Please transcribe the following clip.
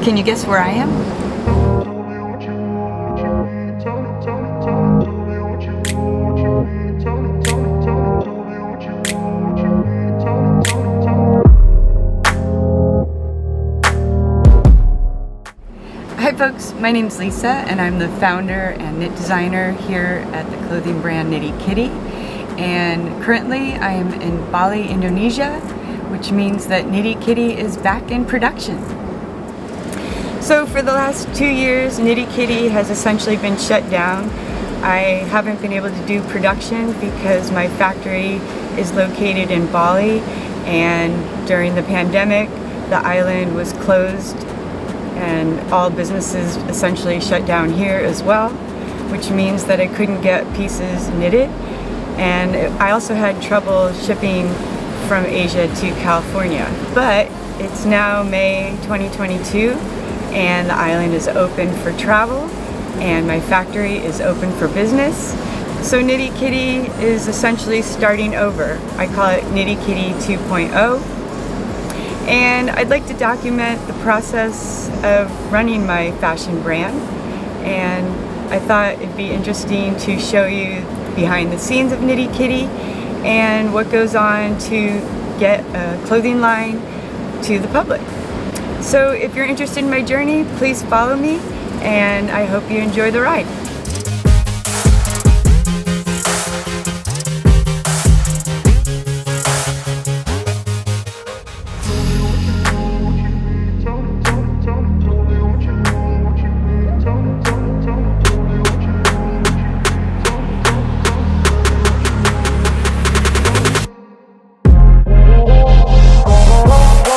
Can you guess where I am? Hi folks, my name's Lisa and I'm the founder and knit designer here at the clothing brand Knitty Kitty. And currently I am in Bali, Indonesia, which means that Knitty Kitty is back in production. So for the last 2 years, Knitty Kitty has essentially been shut down. I haven't been able to do production because my factory is located in Bali, and during the pandemic, the island was closed and all businesses essentially shut down here as well, which means that I couldn't get pieces knitted. And I also had trouble shipping from Asia to California. But it's now May 2022 and the island is open for travel and my factory is open for business. So Knitty Kitty is essentially starting over. I call it Knitty Kitty 2.0. And I'd like to document the process of running my fashion brand. And I thought it'd be interesting to show you behind the scenes of Knitty Kitty and what goes on to get a clothing line to the public. So if you're interested in my journey, please follow me and I hope you enjoy the ride.